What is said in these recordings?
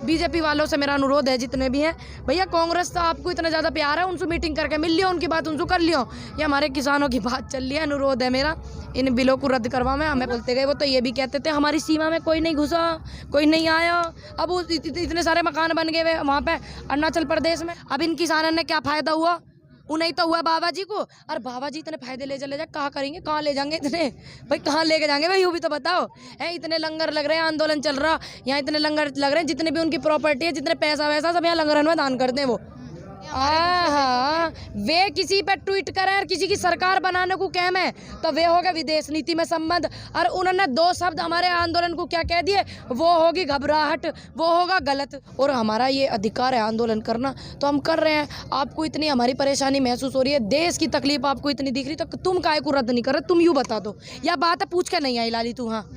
BJP वालों से मेरा अनुरोध है, जितने भी हैं भैया, कांग्रेस तो आपको इतना ज़्यादा प्यार है, उनसे मीटिंग करके मिल लियो, उनकी बात उनसे कर लियो। ये हमारे किसानों की बात चल रही है, अनुरोध है मेरा, इन बिलों को रद्द करवा में। हमें बोलते गए, वो तो ये भी कहते थे हमारी सीमा में कोई नहीं घुसा, कोई नहीं आया। अब वो इतने सारे मकान बन गए वहाँ पे अरुणाचल प्रदेश में। अब इन किसानों ने क्या फ़ायदा हुआ? उन्हें तो हुआ बाबा जी को। और बाबा जी इतने फायदे ले जा कहाँ करेंगे, कहाँ ले जाएंगे इतने? भाई कहाँ लेके जाएंगे भाई, यूँ भी तो बताओ। है इतने लंगर लग रहे हैं, आंदोलन चल रहा, यहाँ इतने लंगर लग रहे हैं, जितने भी उनकी प्रॉपर्टी है, जितने पैसा वैसा सब यहाँ लंगरन में दान करते हैं वो। हाँ, वे किसी पे ट्वीट करें और किसी की सरकार बनाने को कहम है तो वे होगा विदेश नीति में संबंध। और उन्होंने 2 शब्द हमारे आंदोलन को क्या कह दिए, वो होगी घबराहट, वो होगा गलत। और हमारा ये अधिकार है आंदोलन करना, तो हम कर रहे हैं। आपको इतनी हमारी परेशानी महसूस हो रही है, देश की तकलीफ आपको इतनी दिख रही, तो तुम काहे को रद्द नहीं कर रहे? तुम यूँ बता दो, या बात है पूछ के नहीं आई लाली तू? हाँ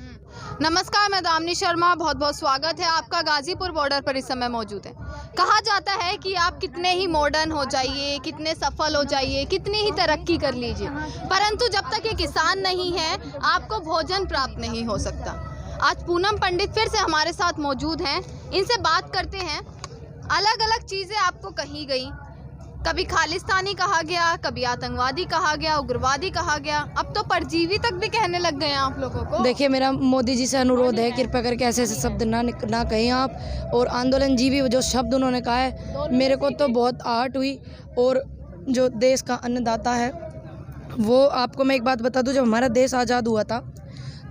नमस्कार, मैं दामिनी शर्मा, बहुत बहुत स्वागत है आपका। गाजीपुर बॉर्डर पर इस समय मौजूद है। कहा जाता है कि आप कितने ही मॉडर्न हो जाइए, कितने सफल हो जाइए, कितनी ही तरक्की कर लीजिए, परंतु जब तक ये किसान नहीं है आपको भोजन प्राप्त नहीं हो सकता। आज पूनम पंडित फिर से हमारे साथ मौजूद हैं, इनसे बात करते हैं। अलग अलग चीज़ें आपको कही गई, कभी खालिस्तानी कहा गया, कभी आतंकवादी कहा गया, उग्रवादी कहा गया, अब तो परजीवी तक भी कहने लग गए हैं आप लोगों को। देखिए, मेरा मोदी जी से अनुरोध है, कृपया करके ऐसे ऐसे शब्द ना कहें आप। और आंदोलन जीवी जो शब्द उन्होंने कहा है, मेरे को तो बहुत आहट हुई। और जो देश का अन्नदाता है वो, आपको मैं एक बात बता दूं, जब हमारा देश आज़ाद हुआ था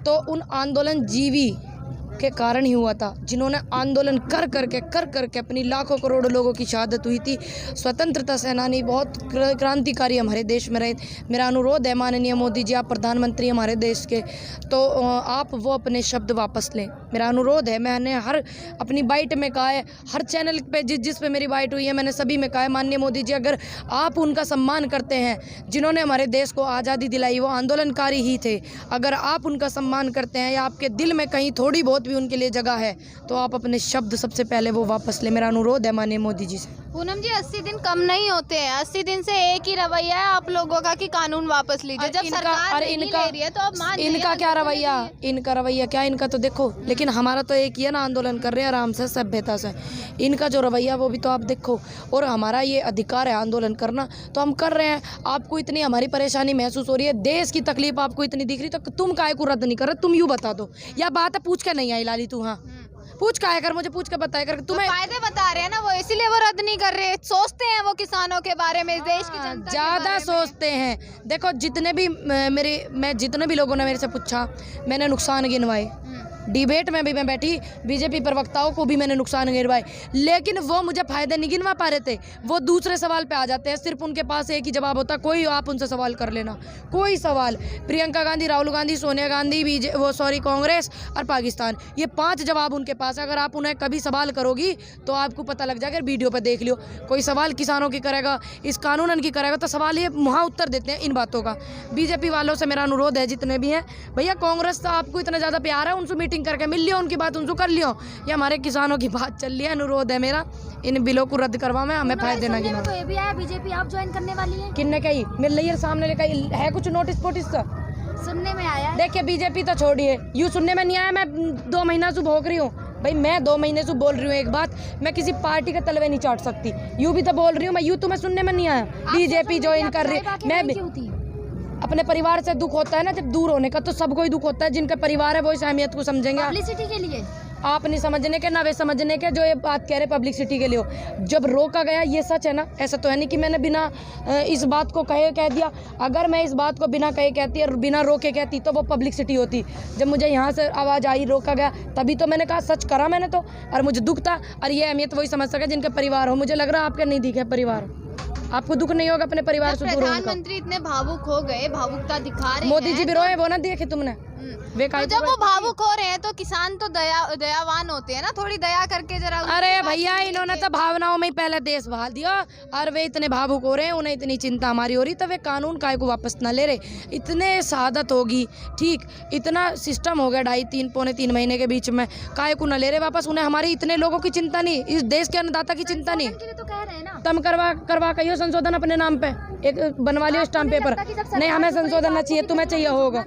तो उन आंदोलन जीवी के कारण ही हुआ था, जिन्होंने आंदोलन कर करके अपनी लाखों करोड़ों लोगों की शहादत हुई थी। स्वतंत्रता सेनानी बहुत क्रांतिकारी हमारे देश में रहे। मेरा अनुरोध है माननीय मोदी जी, आप प्रधानमंत्री हमारे देश के, तो आप वो अपने शब्द वापस लें, मेरा अनुरोध है। मैंने हर अपनी बाइट में कहा है, हर चैनल पे जिस पे मेरी बाइट हुई है, मैंने सभी में कहा है, माननीय मोदी जी, अगर आप उनका सम्मान करते हैं जिन्होंने हमारे देश को आज़ादी दिलाई, वो आंदोलनकारी ही थे, अगर आप उनका सम्मान करते हैं या आपके दिल में कहीं थोड़ी बहुत भी उनके लिए जगह है, तो आप अपने शब्द सबसे पहले वो वापस ले। मेरा अनुरोध है माननीय मोदी जी से। पूनम जी, 80 दिन कम नहीं होते हैं। 80 दिन से एक ही रवैया है आप लोगों का कि कानून वापस लीजिए। जब सरकार नहीं ले रही है तो अब मान जाइए। इनका क्या रवैया, इनका रवैया क्या, इनका तो देखो, लेकिन हमारा तो एक ही है ना, आंदोलन कर रहे हैं आराम से, सभ्यता से। इनका जो रवैया वो भी तो आप देखो। और हमारा ये अधिकार है आंदोलन करना, तो हम कर रहे हैं। आपको इतनी हमारी परेशानी महसूस हो रही है, देश की तकलीफ आपको इतनी दिख रही, तो तुम काहे को रद्द नहीं कर रहे? तुम यूँ बता दो, या बात है पूछ के नहीं आई लाली तू? हाँ पूछ का कर, मुझे पूछ के बताया कर। तुम्हें फायदे बता रहे हैं ना वो, इसीलिए वो रद्द नहीं कर रहे। सोचते हैं वो किसानों के बारे में, इस देश की जनता ज़्यादा सोचते हैं। देखो, जितने भी जितने भी लोगों ने मेरे से पूछा, मैंने नुकसान गिनवाए। डिबेट में भी मैं बैठी, बीजेपी प्रवक्ताओं को भी मैंने नुकसान गिनवाए, लेकिन वो मुझे फायदे नहीं गिनवा पा रहे थे। वो दूसरे सवाल पे आ जाते हैं, सिर्फ उनके पास एक ही जवाब होता है, कोई आप उनसे सवाल कर लेना, कोई सवाल। प्रियंका गांधी, राहुल गांधी, सोनिया गांधी, कांग्रेस और पाकिस्तान, ये 5 जवाब उनके पास है। अगर आप उन्हें कभी सवाल करोगी तो आपको पता लग जाएगा, वीडियो पर देख लियो। कोई सवाल किसानों की करेगा, इस कानून की करेगा, तो सवाल ये वहाँ उत्तर देते हैं इन बातों का। बीजेपी वालों से मेरा अनुरोध है, जितने भी हैं भैया, कांग्रेस तो आपको इतना ज़्यादा प्यार है, उनसे करके मिल लियो, उनकी बात उनसे कर लियो। ये हमारे किसानों की बात चल रही है, अनुरोध है मेरा, इन बिलों को रद्द करवा में, हमें फायदे ना गिनो। ये भी आया बीजेपी आप ज्वाइन करने वाली है, किन्ने कही? मिल रही है सामने, लेकर है कुछ नोटिस पोटिस सा सुनने में आया है। देखिए, बीजेपी तो छोड़िए, यूँ सुनने में नहीं आया। मैं 2 महीना से भोग रही हूँ भाई, मैं 2 महीने से बोल रही हूँ एक बात, मैं किसी पार्टी के तलवे नहीं चाट सकती। यूँ भी तो बोल रही हूँ मैं, यूँ तुम्हें सुनने में नहीं आया। बीजेपी ज्वाइन कर रही, मैं अपने परिवार से दुख होता है ना जब दूर होने का, तो सबको ही दुख होता है। जिनका परिवार है वो इस अहमियत को समझेंगे। पब्लिसिटी के लिए आप नहीं समझने के, ना वे समझने के जो ये बात कह रहे पब्लिसिटी के लिए हो। जब रोका गया, ये सच है ना, ऐसा तो है नहीं कि मैंने बिना इस बात को कह दिया। अगर मैं इस बात को बिना कहे कहती और बिना रोके कहती तो वो पब्लिसिटी होती। जब मुझे यहाँ से आवाज़ आई, रोका गया, तभी तो मैंने कहा, सच करा मैंने तो, और मुझे दुख था। और ये अहमियत वही समझ सके जिनके परिवार हो। मुझे लग रहा है आपके नहीं दिखे परिवार, आपको दुख नहीं होगा अपने परिवार से दूर होने का। प्रधानमंत्री इतने भावुक हो गए, भावुकता दिखा रहे, मोदी जी भी रोए, वो ना देखे तुमने? तो जब वो भावुक हो रहे हैं तो किसान तो दयावान होते हैं ना, थोड़ी दया करके जरा। अरे भैया, इन्होंने तो भावनाओं में ही पहले देश बहाल दिया, और वे इतने भावुक हो रहे हैं, उन्हें इतनी चिंता हमारी हो रही, तो वे कानून काय को वापस ना ले रहे। इतने शहादत होगी, ठीक, इतना सिस्टम हो गया 2.5 पौने 3 महीने के बीच में, काय को ना ले रहे वापस। उन्हें हमारी इतने लोगों की चिंता नहीं, इस देश के अन्नदाता की चिंता नहीं। तुम करवा कहियो संशोधन अपने नाम पे, एक बनवा लियो स्टाम्प पेपर। नहीं, हमें संशोधन ना चाहिए, तुम्हें चाहिए होगा।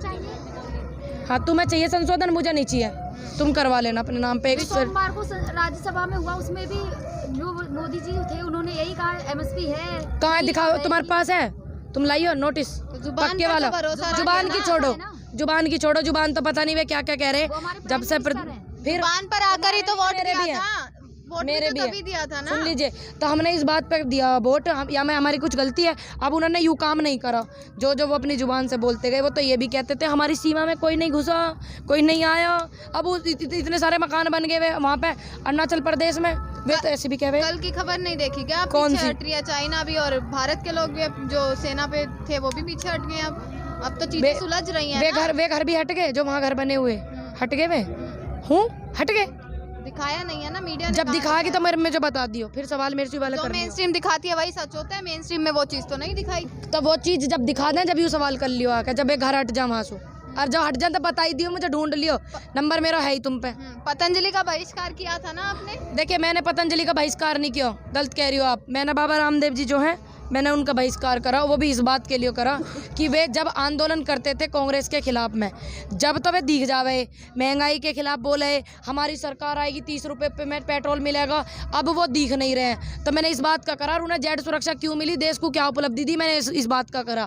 हाँ, तुम्हें चाहिए संशोधन, मुझे नहीं चाहिए। तुम करवा लेना अपने नाम पे एक सोमवार को राज्यसभा में हुआ, उसमें भी जो मोदी जी थे उन्होंने यही कहा एमएसपी है। कहाँ है दिखाओ, तुम्हारे पास है, तुम लाइयो नोटिस जुबान पक्के पर तो वाला। भरोसा जुबान रखे की ना। छोड़ो, है ना। जुबान की छोड़ो, जुबान तो पता नहीं वे क्या क्या कह रहे वो हमारे जब से प्राइम मिनिस्टर हैं। फिर जुबान पर आकर ही तो वोट मेरे भी दिया है। था, वोट भी मेरे तो भी है। तभी दिया था ना। सुन लीजिए, तो हमने इस बात पे दिया वोट, या मैं हमारी कुछ गलती है। अब उन्होंने यूँ काम नहीं करा जो जो वो अपनी जुबान से बोलते गए। वो तो ये भी कहते थे हमारी सीमा में कोई नहीं घुसा, कोई नहीं आया। अब वो इतने सारे मकान बन गए वहाँ पे अरुणाचल प्रदेश में, वे तो ऐसे भी कह रहे। कल की खबर नहीं देखी क्या? आप कौन पीछे सी? हट रही है चाइना भी, और भारत के लोग भी अब जो सेना पे थे वो भी पीछे हट गए। अब तो चीजें सुलझ रही हैं ना। वे घर भी हट गए जो वहाँ घर बने हुए, हट गए वे हूँ, हट गए। दिखाया नहीं है ना मीडिया ने। जब कहा दिखाएगी है। तो मेरे में जो बता दियो, फिर सवाल मेरे से वाले जो कर मेन स्ट्रीम दिखाती है वही सच होता है, मेन स्ट्रीम में वो चीज तो नहीं दिखाई। तो वो चीज जब दिखा दें जब यूँ सवाल कर लियो आके, जब एक घर हट जा वहाँ से, और जब हट जाए तो बता ही दियो, मुझे ढूंढ लियो, नंबर मेरा है ही तुम पे। पतंजलि का बहिष्कार किया था ना आपने। देखिए मैंने पतंजलि का बहिष्कार नहीं किया, गलत कह रही हो आप। मैंने बाबा रामदेव जी जो हैं, मैंने उनका बहिष्कार करा, वो भी इस बात के लिए करा कि वे जब आंदोलन करते थे कांग्रेस के खिलाफ में, जब तो वे दिख जावे, महंगाई के खिलाफ बोले हमारी सरकार आएगी 30 रुपये पे में पेट्रोल मिलेगा, अब वो दिख नहीं रहे हैं। तो मैंने इस बात का करा, उन्हें जेड सुरक्षा क्यों मिली, देश को क्या उपलब्धि दी, मैंने इस बात का करा।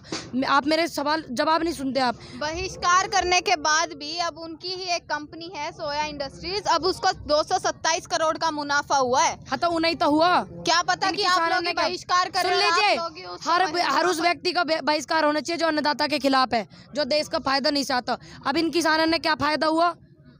आप मेरे सवाल जवाब नहीं सुनते आप। बहिष्कार करने के बाद भी अब उनकी ही एक कंपनी है सोया इंडस्ट्रीज, अब उसको 227 करोड़ का मुनाफा हुआ है। हाँ तो उन्हें तो हुआ, क्या पता कि आप लोग बहिष्कार कर रहे हो, आप लोग ही उसको हर उस व्यक्ति का बहिष्कार होना चाहिए जो अन्नदाता के खिलाफ है, जो देश का फायदा नहीं चाहता। अब इन किसानों ने क्या फायदा हुआ,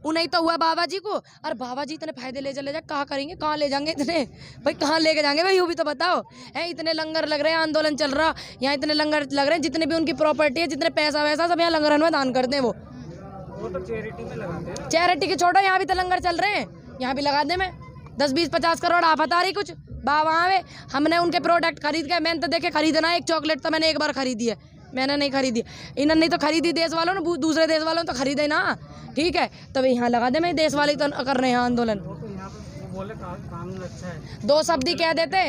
उन्हें तो हुआ बाबा जी को। और बाबा जी इतने फायदे ले चले जाए, कहाँ करेंगे, कहाँ ले जाएंगे इतने, भाई कहाँ लेके जाएंगे भाई, यूँ भी तो बताओ। है इतने लंगर लग रहे हैं, आंदोलन चल रहा, यहाँ इतने लंगर लग रहे हैं, जितने भी उनकी प्रॉपर्टी है, जितने पैसा वैसा सब यहाँ लंगरन में दान करते हैं। वो तो चैरिटी में लगाते हैं। चैरिटी की छोड़ो, यहाँ भी तो लंगर चल रहे हैं, यहाँ भी लगा दे मैं 10, 20, 50 करोड़ आफत आ रही कुछ वहाँ वे। हमने उनके प्रोडक्ट खरीद के, मैंने तो देखे खरीदना, एक चॉकलेट तो मैंने एक बार खरीदी है, मैंने नहीं खरीदी, इन्होंने नहीं तो खरीदी, देश वालों ने, दूसरे देश वालों ने तो खरीदे ना, ठीक है। तो यहाँ लगा दे, मैं देश वाले तो कर रहे हैं आंदोलन। वो तो यहाँ पे वो बोले कानून अच्छा है, 2 शब्द ही कह देते,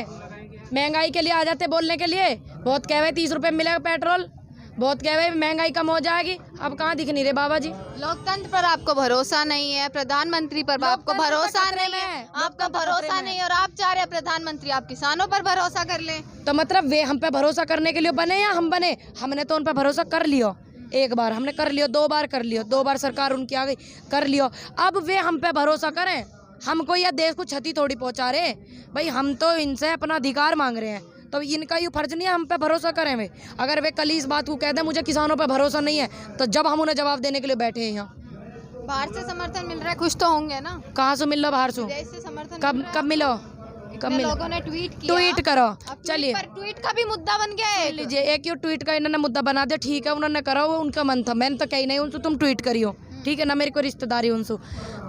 महंगाई के लिए आ जाते बोलने के लिए, बहुत कह रहे 30 रुपये मिलेगा पेट्रोल, बहुत कह रहे महंगाई कम हो जाएगी, अब कहाँ दिख नहीं रहे बाबा जी। लोकतंत्र पर आपको भरोसा नहीं है, प्रधानमंत्री पर आपको लोकतंत्र भरोसा खतरे नहीं में है, है, आपका लोकतंत्र भरोसा खतरे में नहीं, और आप चाह रहे हैं प्रधानमंत्री आप किसानों पर भरोसा कर लें। तो मतलब वे हम पे भरोसा करने के लिए बने या हम बने? हमने तो उन पे भरोसा कर लियो, एक बार हमने कर लियो, 2 बार कर लियो, 2 बार सरकार उनकी आ गई, कर लियो। अब वे हम पे भरोसा करें, हमको यह देश को क्षति थोड़ी पहुंचा रहे भाई, हम तो इनसे अपना अधिकार मांग रहे हैं, तो इनका ये फर्ज नहीं है हम पे भरोसा करें वे। अगर वे कल इस बात को कह दें मुझे किसानों पे भरोसा नहीं है, तो जब हम उन्हें जवाब देने के लिए बैठे हैं यहाँ। बाहर से समर्थन मिल रहा है, खुश तो होंगे ना? कहाँ से मिल रहा बाहर से? विदेश से समर्थन कब मिल रहा है? कब मिलो, कब इतने मिलो? लोगों ने ट्वीट किया, ट्वीट करो, अब चलिए ट्वीट का भी मुद्दा बन गया है। लीजिए, एक ही ट्वीट का इन्होंने मुद्दा बना दिया, ठीक है उन्होंने करा, वो उनका मन था, मैंने तो कही नहीं उनसे तुम ट्वीट करियो, ठीक है ना, मेरी कोई रिश्तेदारी उनसे।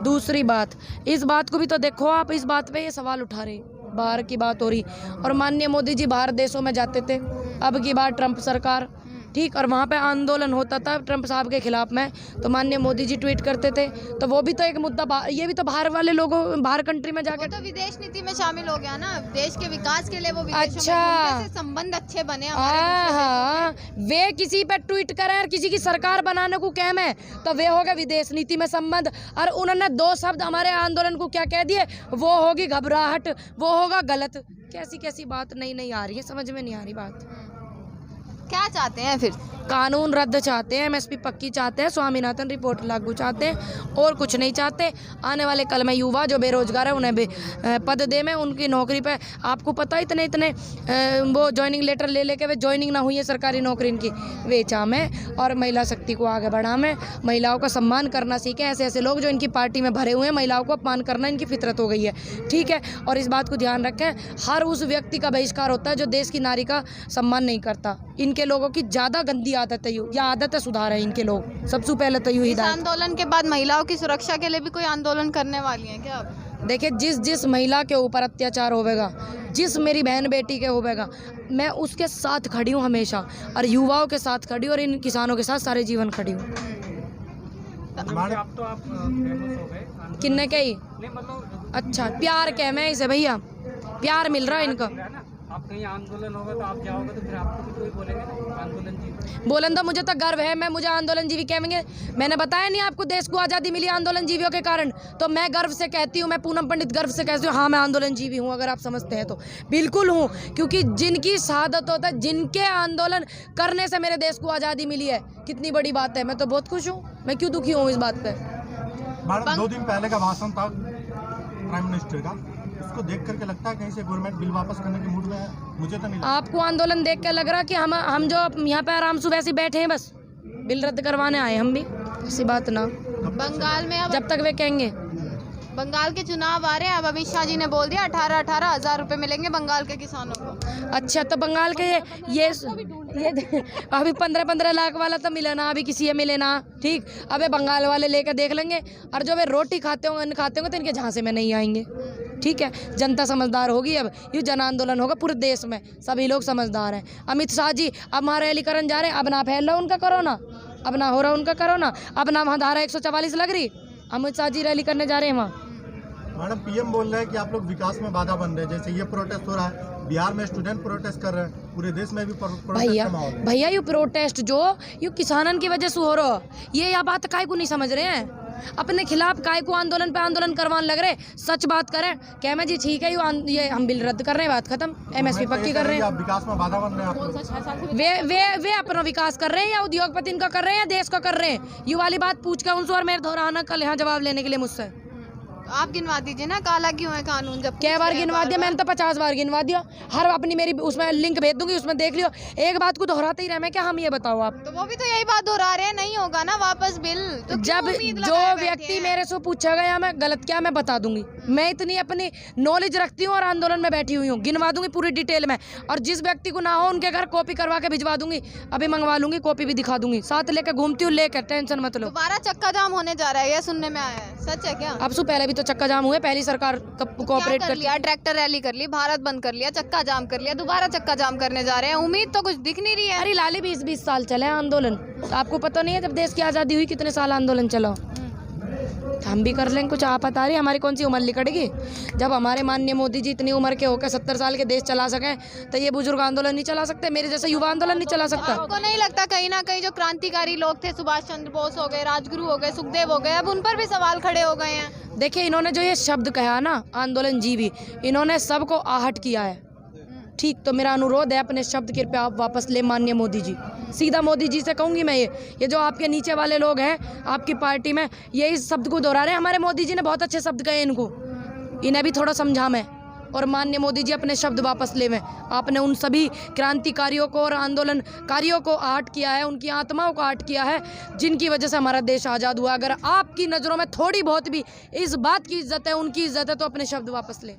दूसरी बात, इस बात को भी तो देखो आप, इस बात पे ये सवाल उठा रहे, बाहर की बात हो रही, और माननीय मोदी जी बाहर देशों में जाते थे, अब की बार ट्रंप सरकार, ठीक, और वहाँ पे आंदोलन होता था ट्रंप साहब के खिलाफ में, तो माननीय मोदी जी ट्वीट करते थे, तो वो भी तो एक मुद्दा, ये भी तो बाहर वाले लोगों, बाहर कंट्री में वो जाकर। तो विदेश नीति में शामिल हो गया ना, देश के विकास के लिए वो विदेशों अच्छा। में घूमने से संबंध अच्छे बने हमारे दूसरे देशों हाँ, वे किसी पे ट्वीट करें और किसी की सरकार बनाने को कहम है, तो वे हो गए विदेश नीति में संबंध, और उन्होंने 2 शब्द हमारे आंदोलन को क्या कह दिए, वो होगी घबराहट, वो होगा गलत। कैसी कैसी बात नहीं आ रही है, समझ में नहीं आ रही बात। क्या चाहते हैं फिर? कानून रद्द चाहते हैं, एमएसपी पक्की चाहते हैं, स्वामीनाथन रिपोर्ट लागू चाहते हैं, और कुछ नहीं चाहते। आने वाले कल में युवा जो बेरोजगार है उन्हें भी पद दे में, उनकी नौकरी पे, आपको पता है इतने वो ज्वाइनिंग लेटर ले लेके वे ज्वाइनिंग ना हुई है सरकारी नौकरी इनकी, वे चाहें, और महिला शक्ति को आगे बढ़ाएं, महिलाओं का सम्मान करना सीखें। ऐसे ऐसे लोग जो इनकी पार्टी में भरे हुए हैं, महिलाओं को अपमान करना इनकी फितरत हो गई है, ठीक है। और इस बात को ध्यान रखें, हर उस व्यक्ति का बहिष्कार होता है जो देश की नारी का सम्मान नहीं करता। इनके लोगों की ज़्यादा गंदी आदत है, या आदत है, सुधार है इनके लोग, सबसे पहले तो यूँ इस हिदायत। आंदोलन के बाद महिलाओं की सुरक्षा के लिए भी कोई आंदोलन करने वाली हैं क्या आप? देखिए, जिस महिला के ऊपर अत्याचार होवेगा, जिस मेरी बहन बेटी के होवेगा, मैं उसके साथ खड़ी हूँ हमेशा, और युवाओं के साथ खड़ी हूँ, और इन किसानों के साथ सारे जीवन खड़ी हूँ। अब तो आप फेमस हो गए आंदोलन किन्ने कही? नहीं, मतलब अच्छा, प्यार कह मैं इसे भैया, प्यार मिल रहा है इनको। है ना, आप कहीं आंदोलन होगा तो आप जाओगे तो फिर आपको भी कोई बोलेंगे ना आंदोलन जीत। बोलन तो मुझे तो गर्व है, मुझे आंदोलन जीवी कहेंगे। मैंने बताया नहीं आपको, देश को आज़ादी मिली आंदोलन जीवियों के कारण, तो मैं गर्व से कहती हूँ, मैं पूनम पंडित गर्व से कहती हूँ, हाँ मैं आंदोलन जीवी हूँ। अगर आप समझते हैं तो बिल्कुल हूँ, क्योंकि जिनकी शहादत होता है, जिनके आंदोलन करने से मेरे देश को आज़ादी मिली है, कितनी बड़ी बात है। मैं तो बहुत खुश हूँ, मैं क्यों दुखी हूँ इस बात पर। मैडम 2 दिन पहले का भाषण था प्राइम मिनिस्टर का, उसको देख करके लगता है कहीं से गवर्नमेंट बिल वापस करने के मूड में है? मुझे तो नहीं लगता। आपको आंदोलन देख के लग रहा कि हम जो यहाँ पे आराम से वैसे बैठे हैं, बस बिल रद्द करवाने आए हम भी, ऐसी बात ना। बंगाल में अब जब तक वे कहेंगे। बंगाल के चुनाव आ रहे हैं, अब अमित शाह जी ने बोल दिया 18-18 हज़ार रुपए मिलेंगे बंगाल के किसानों को। अच्छा, तो बंगाल के ये अभी 15-15 लाख वाला तो मिले ना, अभी किसी ये मिले ना, ठीक। अबे बंगाल वाले लेकर देख लेंगे, और जो वे रोटी खाते होंगे तो इनके झांसे में नहीं आएंगे, ठीक है। जनता समझदार होगी, अब ये जन आंदोलन होगा पूरे देश में, सभी लोग समझदार हैं। अमित शाह जी अब वहाँ रैली करने जा रहे हैं, अब ना फैल रहा उनका कोरोना, अब ना हो रहा उनका कोरोना, अब ना वहाँ धारा 144 लग रही, अमित शाह जी रैली करने जा रहे हैं वहाँ। मैडम पीएम बोल रहे हैं कि आप लोग विकास में बाधा बन रहे हैं, जैसे ये प्रोटेस्ट हो रहा है, बिहार में स्टूडेंट प्रोटेस्ट कर रहे हैं, पूरे देश में भी प्रोटेस्ट का माहौल है। भैया ये प्रोटेस्ट जो ये किसानन की वजह से हो रहा, ये बात काय को नहीं समझ रहे हैं। अपने खिलाफ काय को आंदोलन पे आंदोलन करवाने लग रहे। सच बात करें, कह मैं जी ठीक है, ये हम बिल रद्द कर रहे हैं, बात खत्म, MSP पक्की कर रहे हैं। विकास में बाधा बन रहे हैं आप लोग। वे अपना विकास कर रहे हैं या उद्योगपति इनका कर रहे हैं या देश का कर रहे हैं, ये वाली बात पूछ कर उनसे और मेरे दोहराना कल यहाँ जवाब लेने के लिए मुझसे। आप गिनवा दीजिए ना, काला क्यों है कानून? जब क्या बार गिनवा दिया मैंने? तो 50 बार गिनवा दिया। हर अपनी मेरी उसमें लिंक भेज दूंगी, उसमें देख लियो। एक बात को दोहराते ही रहे मैं क्या, हम ये बताओ आप। तो वो भी तो यही बात दोहरा रहे हैं, नहीं होगा ना वापस बिल, तो जब जो व्यक्ति मेरे से पूछेगा या मैं गलत क्या, मैं बता दूंगी। मैं इतनी अपनी नॉलेज रखती हूँ और आंदोलन में बैठी हुई हूँ, गिनवा दूंगी पूरी डिटेल में। और जिस व्यक्ति को ना हो उनके घर कॉपी करवा के भिजवा दूंगी, अभी मंगवा लूंगी, कॉपी भी दिखा दूंगी, साथ लेकर घूमती हूँ, लेकर टेंशन मत लो। दोबारा चक्का जाम होने जा रहा है, ये सुनने में आया है, सच है क्या? अब से पहले भी तो चक्का जाम हुए, पहली सरकार कोऑपरेट कर लिया, ट्रैक्टर रैली कर ली, भारत बंद कर लिया, चक्का जाम कर लिया, दोबारा चक्का जाम करने जा रहे हैं, उम्मीद तो कुछ दिख नहीं रही है। अरे लाली 20-20 साल चले आंदोलन, आपको पता नहीं है जब देश की आज़ादी हुई कितने साल आंदोलन चला। हम भी कर लेंगे, कुछ आपत आ रही है? हमारी कौन सी उम्र लिकड़ेगी? जब हमारे माननीय मोदी जी इतनी उम्र के होकर 70 साल के देश चला सकें, तो ये बुजुर्ग आंदोलन नहीं चला सकते? मेरे जैसा युवा आंदोलन नहीं चला सकता? आपको नहीं लगता कहीं ना कहीं जो क्रांतिकारी लोग थे, सुभाष चंद्र बोस हो गए, राजगुरु हो गए, सुखदेव हो गए, अब उन पर भी सवाल खड़े हो गए हैं? देखिए, इन्होंने जो ये शब्द कहा ना आंदोलन जीवी, इन्होंने सबको आहट किया है, ठीक। तो मेरा अनुरोध है, अपने शब्द कृपया आप वापस ले माननीय मोदी जी। सीधा मोदी जी से कहूँगी मैं, ये जो आपके नीचे वाले लोग हैं आपकी पार्टी में, ये इस शब्द को दोहरा रहे हैं। हमारे मोदी जी ने बहुत अच्छे शब्द कहे, इनको इन्हें भी थोड़ा समझा मैं। और माननीय मोदी जी अपने शब्द वापस ले में। आपने उन सभी क्रांतिकारियों को और आंदोलनकारियों को आहट किया है, उनकी आत्माओं को आहट किया है, जिनकी वजह से हमारा देश आज़ाद हुआ। अगर आपकी नज़रों में थोड़ी बहुत भी इस बात की इज्जत है, उनकी इज्जत है, तो अपने शब्द वापस ले।